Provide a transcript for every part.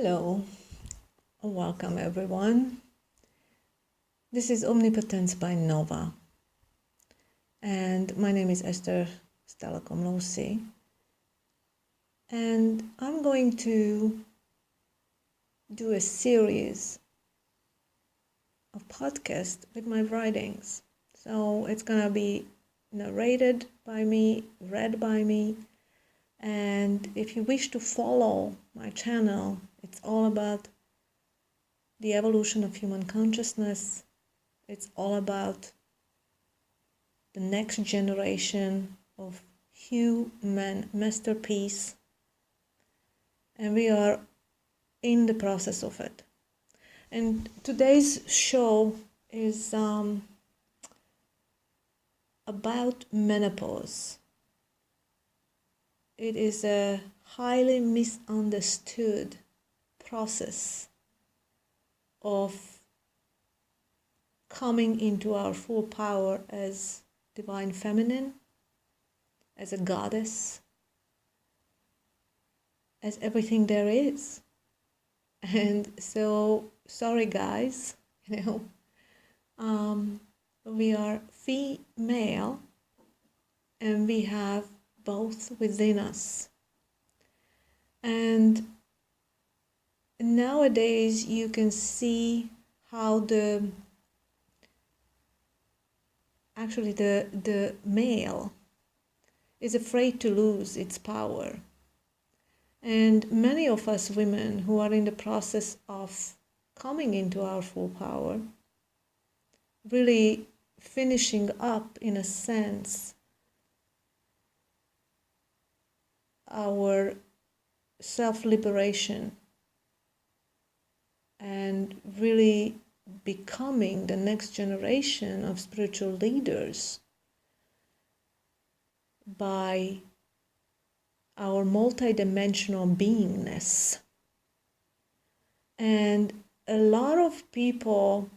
Hello, welcome everyone. This is Omnipotence by Nova, and my name is Esther Stella Komlosi, and I'm going to do a series of podcasts with my writings. So it's gonna be narrated by me, read by me, and if you wish to follow my channel, it's all about the evolution of human consciousness. It's all about the next generation of human masterpiece, and we are in the process of it. And today's show is about menopause. It is a highly misunderstood process of coming into our full power as divine feminine, as a goddess, as everything there is. And so, sorry guys, we are female and we have both within us. And nowadays you can see how the male is afraid to lose its power. And many of us women who are in the process of coming into our full power, really finishing up, in a sense, our self-liberation and really becoming the next generation of spiritual leaders by our multidimensional beingness. And a lot of people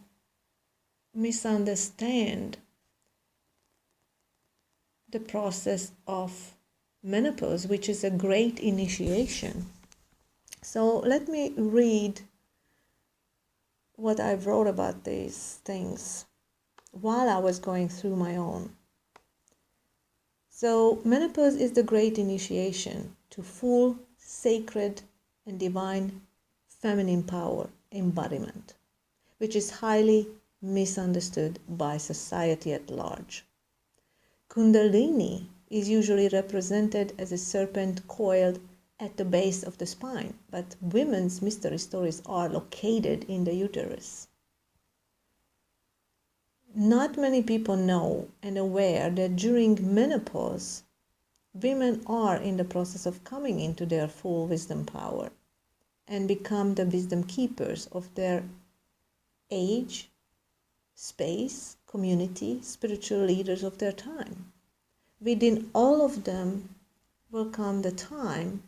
misunderstand the process of menopause, which is a great initiation. So let me read what I wrote about these things while I was going through my own. So menopause is the great initiation to full, sacred, and divine feminine power embodiment, which is highly misunderstood by society at large. Kundalini is usually represented as a serpent coiled at the base of the spine, but women's mystery stories are located in the uterus. Not many people know and aware that during menopause, women are in the process of coming into their full wisdom power and become the wisdom keepers of their age, space, community, spiritual leaders of their time. Within all of them will come the time,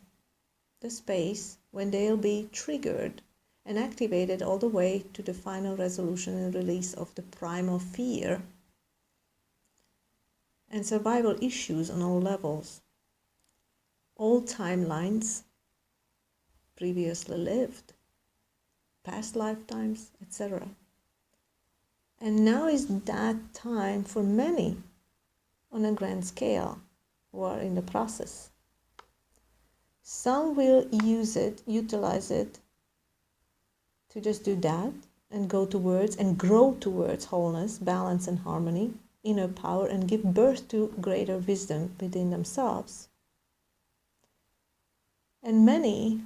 the space, when they'll be triggered and activated all the way to the final resolution and release of the primal fear and survival issues on all levels, all timelines previously lived, past lifetimes, etc. And now is that time for many on a grand scale who are in the process. Some will utilize it to just do that and go towards and grow towards wholeness, balance and harmony, inner power, and give birth to greater wisdom within themselves. And many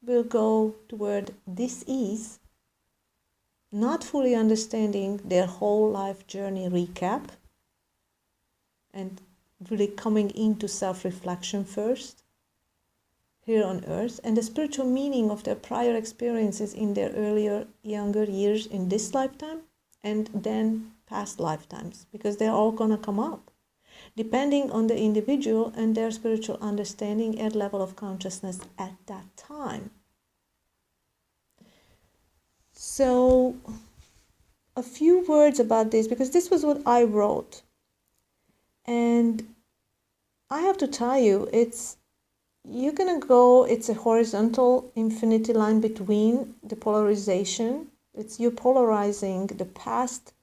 will go toward dis-ease, not fully understanding their whole life journey recap and really coming into self-reflection first here on earth, and the spiritual meaning of their prior experiences in their earlier, younger years in this lifetime and then past lifetimes, because they're all going to come up, depending on the individual and their spiritual understanding and level of consciousness at that time. So, a few words about this, because this was what I wrote. And I have to tell you, it's you're gonna go, it's a horizontal infinity line between the polarization. It's you polarizing the past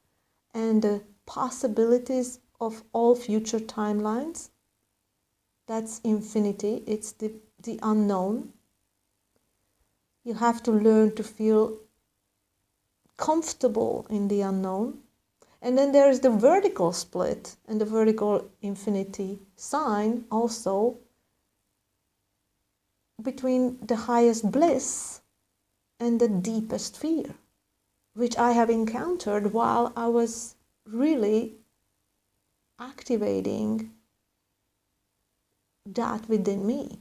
and the possibilities of all future timelines. That's infinity. It's the unknown. You have to learn to feel comfortable in the unknown. And then there is the vertical split and the vertical infinity sign also between the highest bliss and the deepest fear, which I have encountered while I was really activating that within me.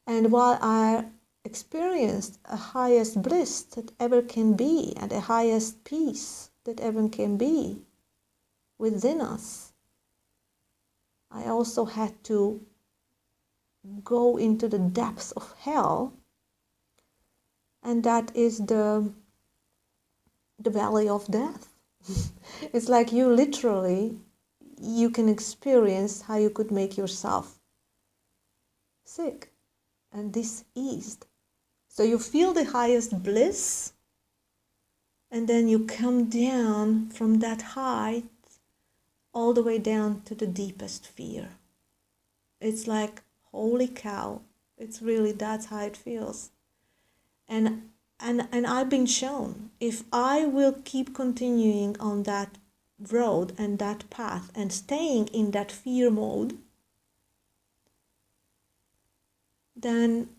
And while I experienced a highest bliss that ever can be and the highest peace that ever can be within us, I also had to go into the depths of hell, and that is the valley of death. It's like you literally, you can experience how you could make yourself sick and diseased. So you feel the highest bliss, and then you come down from that height all the way down to the deepest fear. It's like, holy cow, it's really, that's how it feels. And I've been shown, if I will keep continuing on that road and that path and staying in that fear mode, then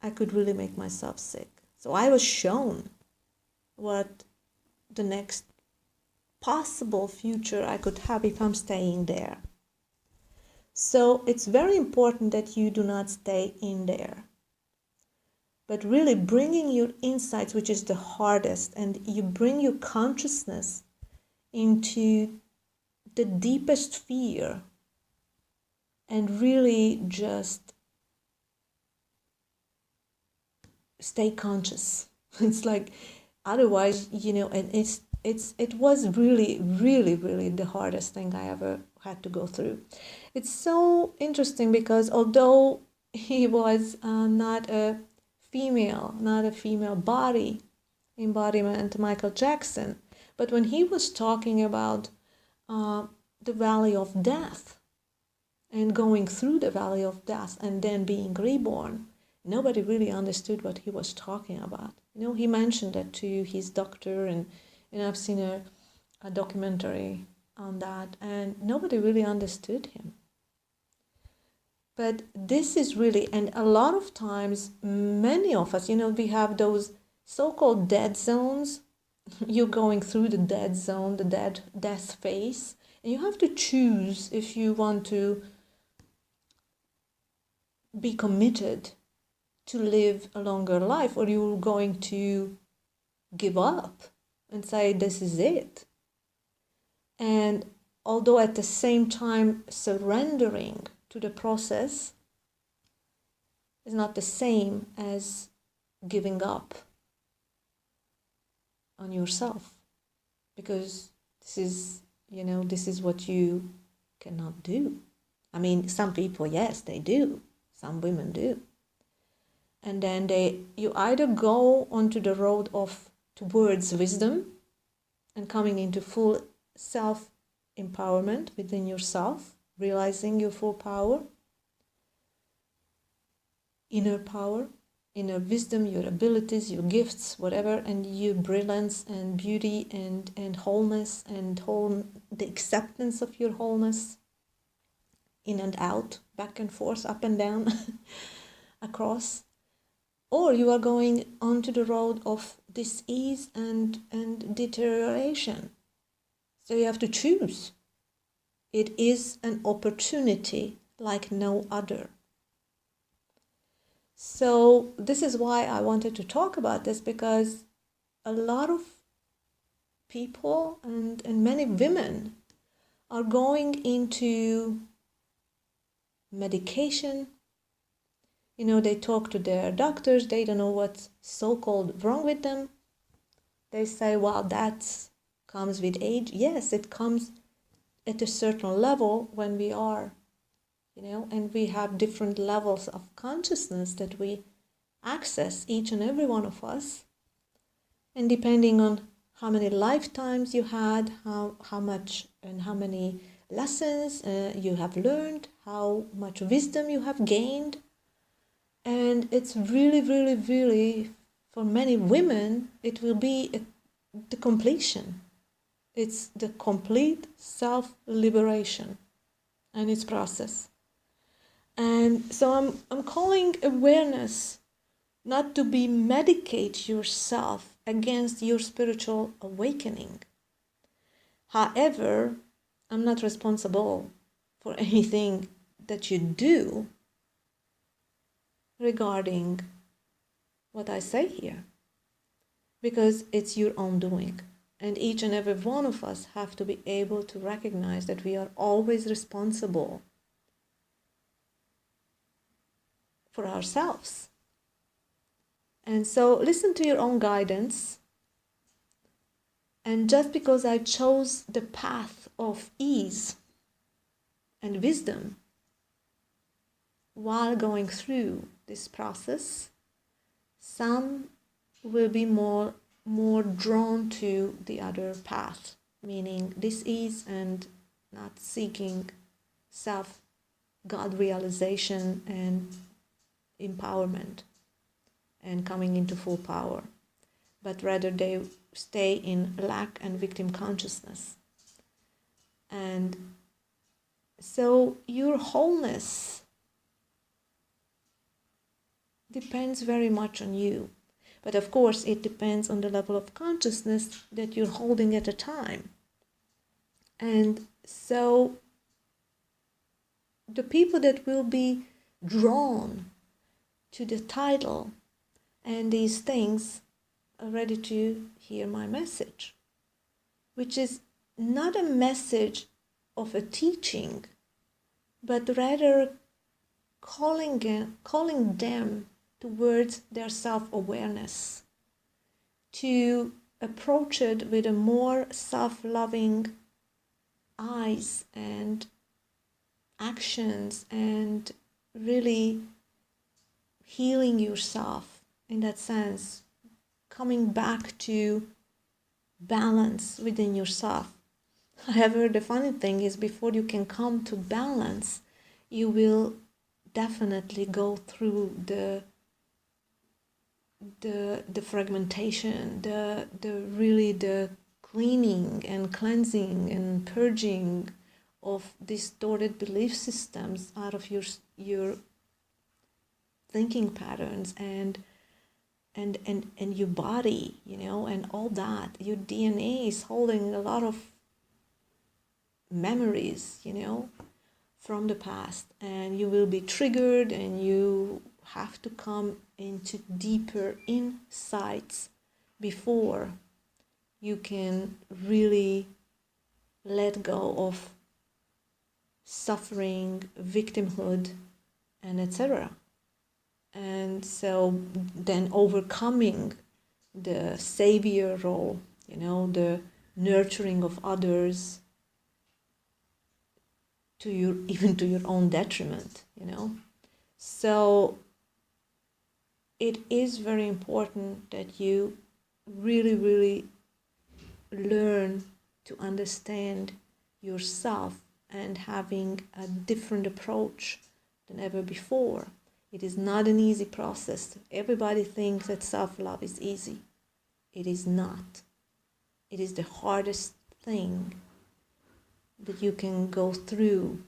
I could really make myself sick. So I was shown what the next possible future I could have if I'm staying there. So it's very important that you do not stay in there, but really bringing your insights, which is the hardest, and you bring your consciousness into the deepest fear and really just stay conscious. It's like, otherwise, and it was really, really, really the hardest thing I ever had to go through. It's so interesting because although he was not a female body embodiment, Michael Jackson, but when he was talking about the valley of death and going through the valley of death and then being reborn, nobody really understood what he was talking about. He mentioned that to his doctor, and I've seen a documentary on that, and nobody really understood him. But this is really, and a lot of times, many of us, we have those so-called dead zones. You're going through the dead zone, the death phase, and you have to choose if you want to be committed to live a longer life, or you're going to give up and say, this is it. And although at the same time surrendering to the process is not the same as giving up on yourself, because this is what you cannot do. I mean, some people, yes, they do. Some women do. And then you either go onto the road towards wisdom and coming into full self-empowerment within yourself, realizing your full power, inner wisdom, your abilities, your gifts, whatever, and your brilliance and beauty and wholeness and the acceptance of your wholeness, in and out, back and forth, up and down, across. Or you are going onto the road of disease and deterioration. So you have to choose. It is an opportunity like no other. So this is why I wanted to talk about this, because a lot of people and many women are going into medication. They talk to their doctors, they don't know what's so-called wrong with them. They say, well, that comes with age. Yes, it comes at a certain level when we are, and we have different levels of consciousness that we access, each and every one of us. And depending on how many lifetimes you had, how much and how many lessons you have learned, how much wisdom you have gained. And it's really, really, really, for many women, it will be the completion. It's the complete self-liberation and its process. And so I'm calling awareness not to be medicate yourself against your spiritual awakening. However, I'm not responsible for anything that you do regarding what I say here, because it's your own doing. And each and every one of us have to be able to recognize that we are always responsible for ourselves. And so listen to your own guidance. And just because I chose the path of ease and wisdom while going through this process, some will be more drawn to the other path, meaning this ease and not seeking self-God realization and empowerment and coming into full power, but rather they stay in lack and victim consciousness. And so your wholeness depends very much on you. But of course, it depends on the level of consciousness that you're holding at a time. And so the people that will be drawn to the title and these things are ready to hear my message, which is not a message of a teaching, but rather calling them towards their self-awareness, to approach it with a more self-loving eyes and actions, and really healing yourself in that sense, coming back to balance within yourself. However, the funny thing is, before you can come to balance, you will definitely go through the fragmentation, the cleaning and cleansing and purging of distorted belief systems out of your thinking patterns and your body, and all that. Your DNA is holding a lot of memories, from the past, and you will be triggered, and you have to come into deeper insights before you can really let go of suffering, victimhood, and etc. And so then overcoming the savior role, the nurturing of others, even to your own detriment, So it is very important that you really, really learn to understand yourself and having a different approach than ever before. It is not an easy process. Everybody thinks that self-love is easy. It is not. It is the hardest thing that you can go through,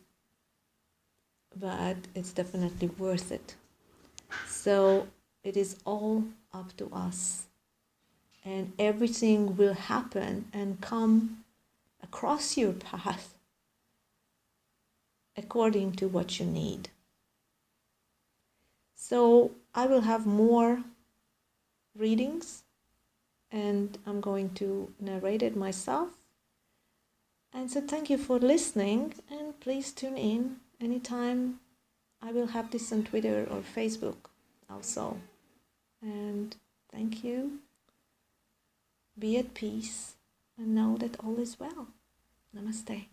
but it's definitely worth it. So it is all up to us, and everything will happen and come across your path according to what you need. So I will have more readings, and I'm going to narrate it myself. And so thank you for listening, and please tune in anytime. I will have this on Twitter or Facebook also. And thank you. Be at peace and know that all is well. Namaste.